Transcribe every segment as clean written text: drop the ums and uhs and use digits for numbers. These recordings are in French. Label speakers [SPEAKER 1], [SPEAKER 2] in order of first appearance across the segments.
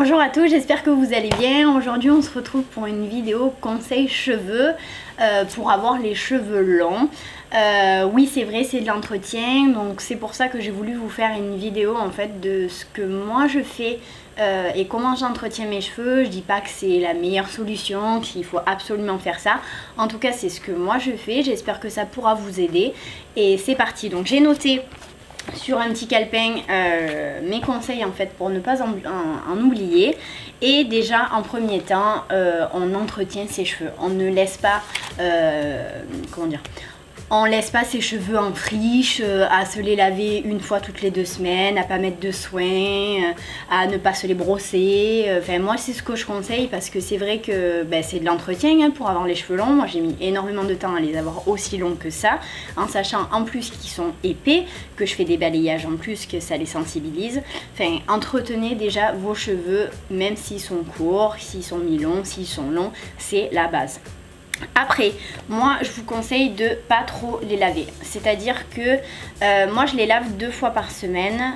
[SPEAKER 1] Bonjour à tous, j'espère que vous allez bien. Aujourd'hui on se retrouve pour une vidéo conseil cheveux pour avoir les cheveux longs. Oui, c'est vrai, c'est de l'entretien, donc c'est pour ça que j'ai voulu vous faire une vidéo en fait de ce que moi je fais et comment j'entretiens mes cheveux. Je dis pas que c'est la meilleure solution, qu'il faut absolument faire ça. En tout cas c'est ce que moi je fais, j'espère que ça pourra vous aider. Et c'est parti, donc j'ai noté sur un petit calepin mes conseils en fait pour ne pas en oublier. Et déjà en premier temps on entretient ses cheveux, on ne laisse pas comment dire, on laisse pas ses cheveux en friche, à se les laver une fois toutes les 2 semaines, à pas mettre de soins, à ne pas se les brosser. Enfin moi c'est ce que je conseille parce que c'est vrai que c'est de l'entretien pour avoir les cheveux longs. Moi j'ai mis énormément de temps à les avoir aussi longs que ça, en sachant en plus qu'ils sont épais, que je fais des balayages en plus, que ça les sensibilise. Enfin entretenez déjà vos cheveux, même s'ils sont courts, s'ils sont mi-longs, s'ils sont longs, c'est la base. Après, moi je vous conseille de pas trop les laver, c'est-à-dire que moi je les lave 2 fois par semaine.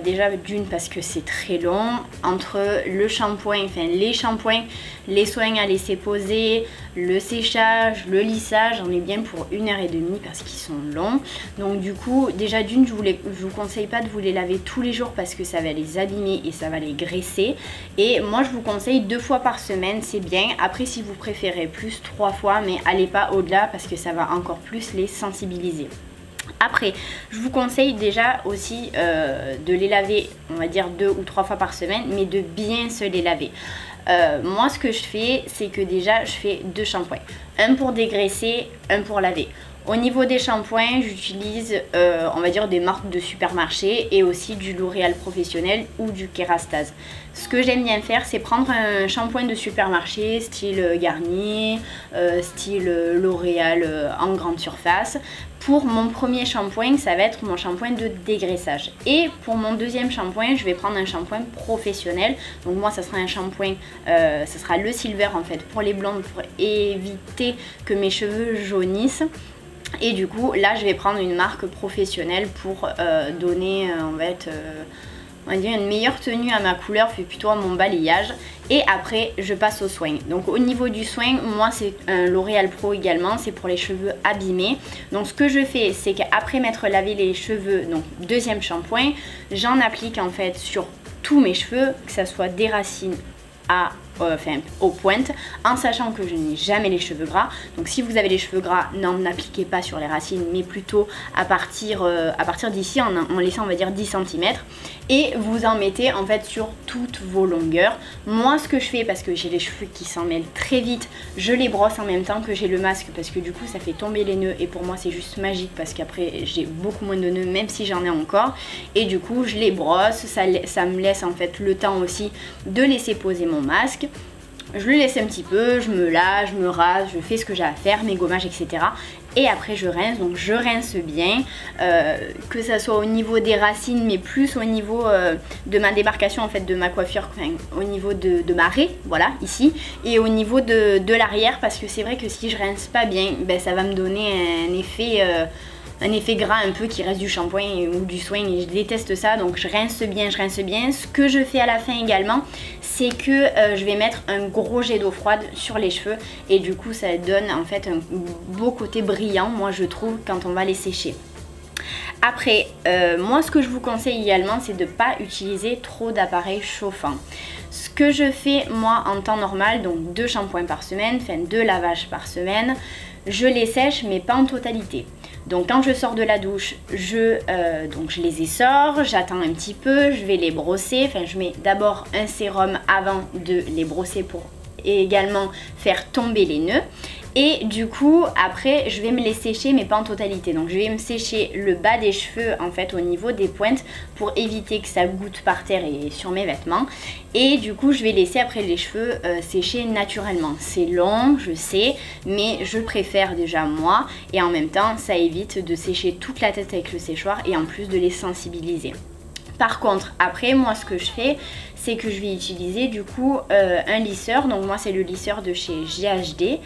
[SPEAKER 1] Déjà d'une parce que c'est très long, entre le shampoing, enfin les shampoings, les soins à laisser poser, le séchage, le lissage, j'en ai bien pour 1h30 parce qu'ils sont longs. Donc du coup déjà d'une je vous conseille pas de vous les laver tous les jours parce que ça va les abîmer et ça va les graisser. Et moi je vous conseille 2 fois par semaine, c'est bien. Après si vous préférez plus, 3 fois, mais allez pas au-delà parce que ça va encore plus les sensibiliser. Après, je vous conseille déjà aussi de les laver, on va dire 2 ou 3 fois par semaine, mais de bien se les laver. Moi ce que je fais, c'est que déjà je fais 2 shampoings, un pour dégraisser, un pour laver. Au niveau des shampoings, j'utilise on va dire des marques de supermarché et aussi du L'Oréal Professionnel ou du Kérastase. Ce que j'aime bien faire, c'est prendre un shampoing de supermarché style Garnier, style L'Oréal en grande surface. Pour mon premier shampoing, ça va être mon shampoing de dégraissage. Et pour mon deuxième shampoing, je vais prendre un shampoing professionnel. Donc moi, ça sera un shampoing, ça sera le Silver en fait pour les blondes, pour éviter que mes cheveux jaunissent. Et du coup là je vais prendre une marque professionnelle pour donner on va dire une meilleure tenue à ma couleur, puis plutôt à mon balayage. Et après je passe au soin. Donc au niveau du soin, moi c'est un L'Oréal Pro également, c'est pour les cheveux abîmés. Donc ce que je fais, c'est qu'après m'être lavé les cheveux, donc deuxième shampoing, j'en applique en fait sur tous mes cheveux, que ça soit des racines aux pointes, en sachant que je n'ai jamais les cheveux gras. Donc si vous avez les cheveux gras, n'en appliquez pas sur les racines, mais plutôt à partir d'ici, en laissant on va dire 10 cm. Et vous en mettez en fait sur toutes vos longueurs. Moi ce que je fais, parce que j'ai les cheveux qui s'en mêlent très vite, je les brosse en même temps que j'ai le masque, parce que du coup ça fait tomber les nœuds et pour moi c'est juste magique parce qu'après j'ai beaucoup moins de nœuds même si j'en ai encore. Et du coup je les brosse, ça me laisse en fait le temps aussi de laisser poser mon masque. Je le laisse un petit peu, je me lave, je me rase, je fais ce que j'ai à faire, mes gommages, etc. Et après je rince, donc je rince bien, que ça soit au niveau des racines, mais plus au niveau de ma démarcation en fait, de ma coiffure, enfin, au niveau de ma raie, voilà, ici, et au niveau de l'arrière, parce que c'est vrai que si je rince pas bien, ça va me donner un effet gras un peu qui reste du shampoing ou du soin, et je déteste ça. Donc je rince bien, je rince bien. Ce que je fais à la fin également, c'est que je vais mettre un gros jet d'eau froide sur les cheveux et du coup ça donne en fait un beau côté brillant, moi je trouve, quand on va les sécher. Après, moi ce que je vous conseille également, c'est de ne pas utiliser trop d'appareils chauffants. Ce que je fais moi en temps normal, donc 2 shampoings par semaine, enfin 2 lavages par semaine, je les sèche mais pas en totalité. Donc quand je sors de la douche, je les essore, j'attends un petit peu, je vais les brosser. Enfin je mets d'abord un sérum avant de les brosser pour également faire tomber les nœuds. Et du coup après je vais me les sécher mais pas en totalité. Donc je vais me sécher le bas des cheveux en fait au niveau des pointes pour éviter que ça goutte par terre et sur mes vêtements. Et du coup je vais laisser après les cheveux sécher naturellement. C'est long je sais, mais je préfère déjà moi, et en même temps ça évite de sécher toute la tête avec le séchoir et en plus de les sensibiliser. Par contre, après, moi, ce que je fais, c'est que je vais utiliser du coup un lisseur. Donc moi, c'est le lisseur de chez GHD,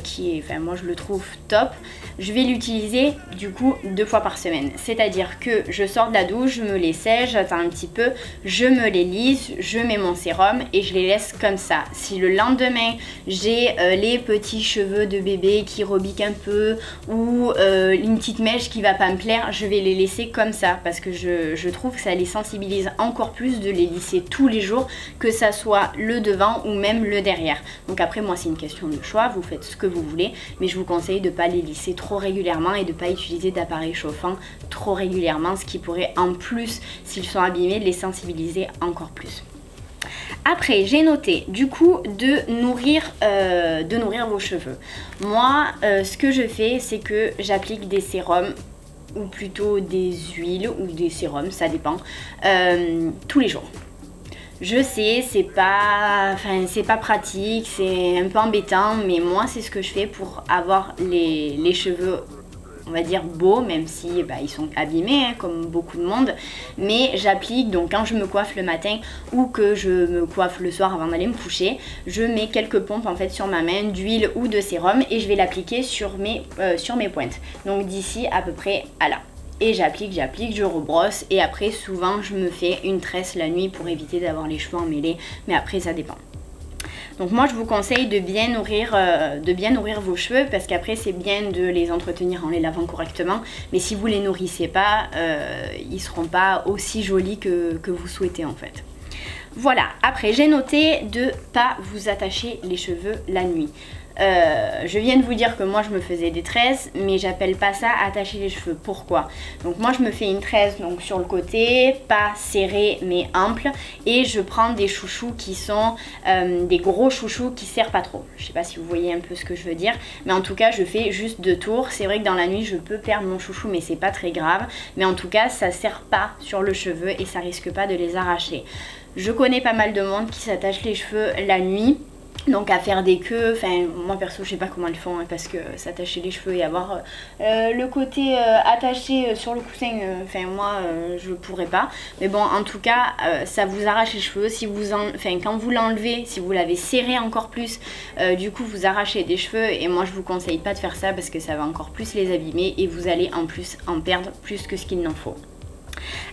[SPEAKER 1] qui est, enfin moi, je le trouve top. Je vais l'utiliser du coup 2 fois par semaine. C'est-à-dire que je sors de la douche, je me les sèche, j'attends un petit peu, je me les lisse, je mets mon sérum et je les laisse comme ça. Si le lendemain, j'ai les petits cheveux de bébé qui rebiquent un peu ou une petite mèche qui va pas me plaire, je vais les laisser comme ça parce que je trouve que ça les sensibilise encore plus de les lisser tous les jours, que ça soit le devant ou même le derrière. Donc après, moi, c'est une question de choix, vous faites ce que vous voulez, mais je vous conseille de ne pas les lisser trop régulièrement et de ne pas utiliser d'appareil chauffant trop régulièrement, ce qui pourrait en plus, s'ils sont abîmés, les sensibiliser encore plus. Après, j'ai noté du coup de nourrir vos cheveux. Moi, ce que je fais, c'est que j'applique des sérums ou plutôt des huiles ou des sérums, ça dépend, tous les jours. Je sais, c'est pas pratique, c'est un peu embêtant, mais moi c'est ce que je fais pour avoir les cheveux, on va dire, beaux, même si ils sont abîmés hein, comme beaucoup de monde. Mais j'applique, donc quand je me coiffe le matin ou que je me coiffe le soir avant d'aller me coucher, je mets quelques pompes en fait sur ma main d'huile ou de sérum et je vais l'appliquer sur mes pointes. Donc d'ici à peu près à là. Et j'applique, je rebrosse et après souvent je me fais une tresse la nuit pour éviter d'avoir les cheveux emmêlés, mais après ça dépend. Donc moi je vous conseille de bien nourrir vos cheveux parce qu'après c'est bien de les entretenir en les lavant correctement, mais si vous les nourrissez pas, ils seront pas aussi jolis que vous souhaitez en fait. Voilà, après j'ai noté de pas vous attacher les cheveux la nuit. Je viens de vous dire que moi je me faisais des tresses, mais j'appelle pas ça attacher les cheveux. Pourquoi? Donc moi je me fais une tresse donc sur le côté, pas serrée mais ample, et je prends des chouchous qui sont des gros chouchous qui serrent pas trop. Je sais pas si vous voyez un peu ce que je veux dire, mais en tout cas je fais juste 2 tours. C'est vrai que dans la nuit je peux perdre mon chouchou, mais c'est pas très grave, mais en tout cas ça serre pas sur le cheveu et ça risque pas de les arracher. Je connais pas mal de monde qui s'attache les cheveux la nuit, donc à faire des queues, enfin moi perso je sais pas comment ils font hein, parce que s'attacher les cheveux et avoir le côté attaché sur le coussin, enfin moi je pourrais pas, mais bon en tout cas ça vous arrache les cheveux. Si vous quand vous l'enlevez, si vous l'avez serré encore plus, du coup vous arrachez des cheveux et moi je vous conseille pas de faire ça parce que ça va encore plus les abîmer et vous allez en plus en perdre plus que ce qu'il n'en faut.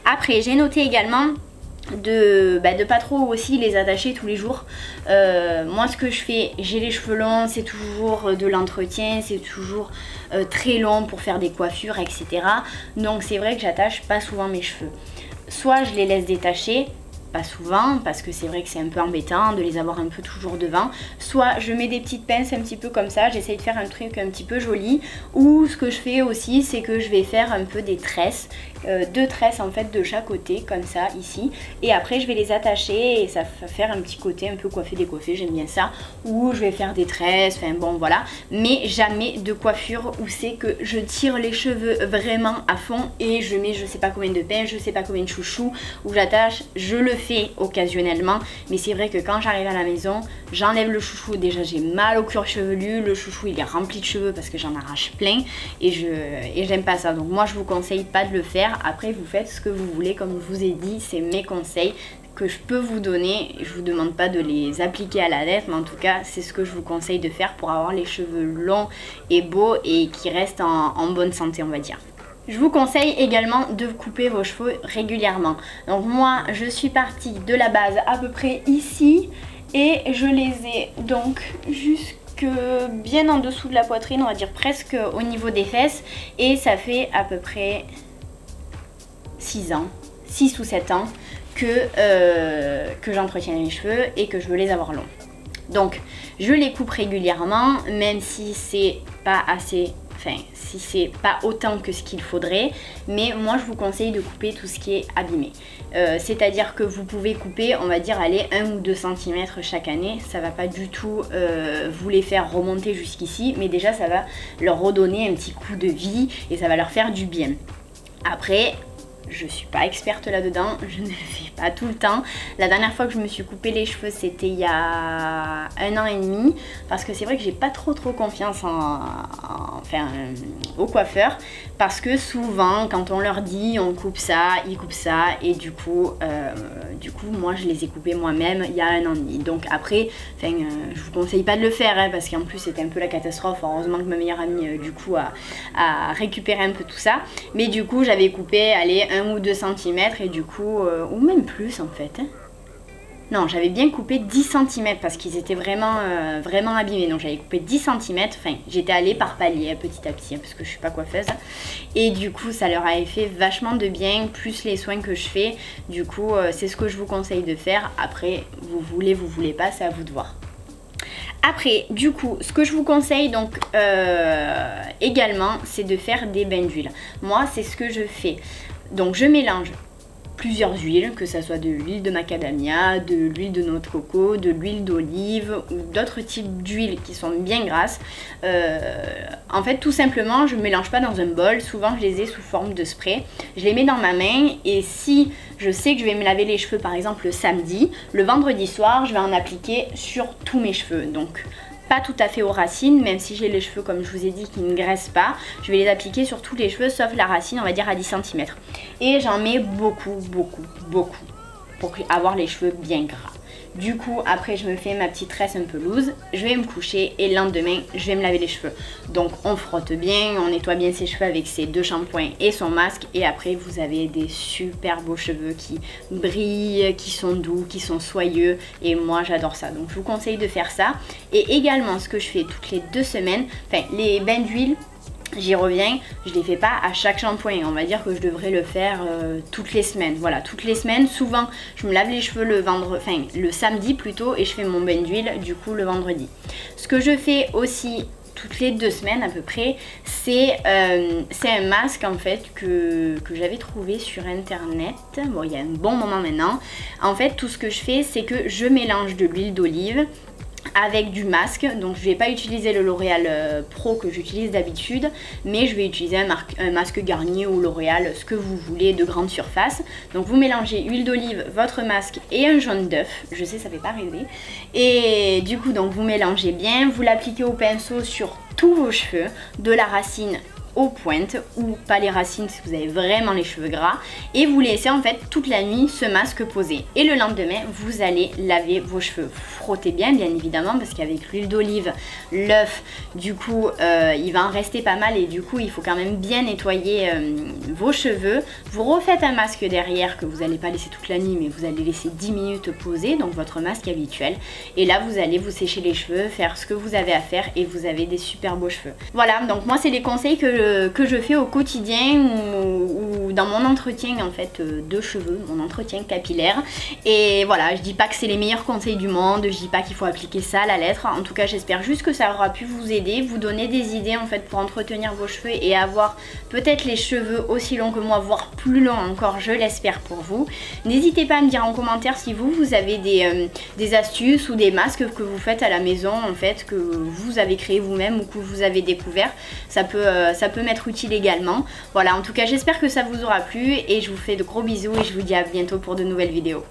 [SPEAKER 1] Après j'ai noté également de pas trop aussi les attacher tous les jours. Moi ce que je fais, j'ai les cheveux longs, c'est toujours de l'entretien, c'est toujours très long pour faire des coiffures etc. Donc c'est vrai que j'attache pas souvent mes cheveux. Soit je les laisse détacher, pas souvent parce que c'est vrai que c'est un peu embêtant de les avoir un peu toujours devant, soit je mets des petites pinces un petit peu comme ça, j'essaye de faire un truc un petit peu joli, ou ce que je fais aussi c'est que je vais faire un peu des tresses, 2 tresses en fait de chaque côté comme ça ici, et après je vais les attacher et ça va faire un petit côté un peu coiffé décoiffé, j'aime bien ça, ou je vais faire des tresses, enfin bon voilà, mais jamais de coiffure où c'est que je tire les cheveux vraiment à fond et je mets je sais pas combien de pinces, je sais pas combien de chouchous, où j'attache, je le fais occasionnellement, mais c'est vrai que quand j'arrive à la maison, j'enlève le chouchou, déjà j'ai mal au cuir chevelu, le chouchou il est rempli de cheveux parce que j'en arrache plein et j'aime pas ça, donc moi je vous conseille pas de le faire. Après vous faites ce que vous voulez, comme je vous ai dit, c'est mes conseils que je peux vous donner, je vous demande pas de les appliquer à la lettre, mais en tout cas c'est ce que je vous conseille de faire pour avoir les cheveux longs et beaux et qui restent en bonne santé on va dire. Je vous conseille également de couper vos cheveux régulièrement. Donc moi je suis partie de la base à peu près ici et je les ai donc jusque bien en dessous de la poitrine, on va dire presque au niveau des fesses, et ça fait à peu près 6 ans, 6 ou 7 ans que j'entretiens les cheveux et que je veux les avoir longs. Donc je les coupe régulièrement, même si c'est pas assez, enfin si c'est pas autant que ce qu'il faudrait, mais moi je vous conseille de couper tout ce qui est abîmé. C'est à dire que vous pouvez couper, on va dire, aller 1 ou 2 cm chaque année, ça va pas du tout vous les faire remonter jusqu'ici, mais déjà ça va leur redonner un petit coup de vie et ça va leur faire du bien. Après, je suis pas experte là-dedans, je ne le fais pas tout le temps. La dernière fois que je me suis coupé les cheveux, c'était il y a 1 an et demi, parce que c'est vrai que j'ai pas trop confiance au coiffeur, parce que souvent quand on leur dit on coupe ça, ils coupent ça et du coup moi je les ai coupés moi-même il y a 1 an et demi. Donc après, je vous conseille pas de le faire hein, parce qu'en plus c'était un peu la catastrophe. Heureusement que ma meilleure amie du coup a récupéré un peu tout ça. Mais du coup j'avais coupé allez 1 ou 2 cm et du coup, ou même plus en fait. Hein. Non, j'avais bien coupé 10 cm parce qu'ils étaient vraiment abîmés. Donc j'avais coupé 10 cm. Enfin, j'étais allée par palier petit à petit hein, parce que je suis pas coiffeuse. Et du coup, ça leur avait fait vachement de bien, plus les soins que je fais. Du coup, c'est ce que je vous conseille de faire. Après, vous voulez pas, c'est à vous de voir. Après, du coup, ce que je vous conseille donc également, c'est de faire des bains d'huile. Moi, c'est ce que je fais. Donc je mélange plusieurs huiles, que ce soit de l'huile de macadamia, de l'huile de noix de coco, de l'huile d'olive ou d'autres types d'huiles qui sont bien grasses. En fait, tout simplement, je ne mélange pas dans un bol. Souvent, je les ai sous forme de spray. Je les mets dans ma main et si je sais que je vais me laver les cheveux, par exemple, le samedi, le vendredi soir, je vais en appliquer sur tous mes cheveux. Donc, pas tout à fait aux racines, même si j'ai les cheveux comme je vous ai dit qui ne graissent pas, je vais les appliquer sur tous les cheveux sauf la racine, on va dire à 10 cm. Et j'en mets beaucoup pour avoir les cheveux bien gras. Du coup, après, je me fais ma petite tresse un peu loose, je vais me coucher et le lendemain, je vais me laver les cheveux. Donc, on frotte bien, on nettoie bien ses cheveux avec ses 2 shampoings et son masque. Et après, vous avez des super beaux cheveux qui brillent, qui sont doux, qui sont soyeux. Et moi, j'adore ça. Donc, je vous conseille de faire ça. Et également, ce que je fais toutes les 2 semaines, enfin, les bains d'huile, j'y reviens, je les fais pas à chaque shampoing, on va dire que je devrais le faire toutes les semaines. Voilà, toutes les semaines, souvent je me lave les cheveux le samedi plutôt et je fais mon bain d'huile du coup le vendredi. Ce que je fais aussi toutes les 2 semaines à peu près, c'est un masque en fait que j'avais trouvé sur internet, bon il y a un bon moment maintenant. En fait tout ce que je fais c'est que je mélange de l'huile d'olive avec du masque, donc je vais pas utiliser le L'Oréal Pro que j'utilise d'habitude, mais je vais utiliser un masque Garnier ou L'Oréal, ce que vous voulez de grande surface. Donc vous mélangez huile d'olive, votre masque et un jaune d'œuf, je sais ça fait pas rêver, et du coup donc vous mélangez bien, vous l'appliquez au pinceau sur tous vos cheveux, de la racine aux pointes ou pas les racines si vous avez vraiment les cheveux gras, et vous laissez en fait toute la nuit ce masque posé et le lendemain vous allez laver vos cheveux. Frottez bien évidemment parce qu'avec l'huile d'olive, l'œuf, du coup il va en rester pas mal et du coup il faut quand même bien nettoyer vos cheveux. Vous refaites un masque derrière que vous n'allez pas laisser toute la nuit mais vous allez laisser 10 minutes poser, donc votre masque habituel, et là vous allez vous sécher les cheveux, faire ce que vous avez à faire et vous avez des super beaux cheveux. Voilà, donc moi c'est les conseils que je fais au quotidien ou dans mon entretien en fait de cheveux, mon entretien capillaire. Et voilà, je dis pas que c'est les meilleurs conseils du monde, je dis pas qu'il faut appliquer ça à la lettre. En tout cas j'espère juste que ça aura pu vous aider, vous donner des idées en fait pour entretenir vos cheveux et avoir peut-être les cheveux aussi longs que moi, voire plus longs encore, je l'espère pour vous. N'hésitez pas à me dire en commentaire si vous avez des astuces ou des masques que vous faites à la maison en fait, que vous avez créé vous-même ou que vous avez découvert. Ça peut m'être utile également. Voilà, en tout cas j'espère que ça vous aura plu et je vous fais de gros bisous et je vous dis à bientôt pour de nouvelles vidéos.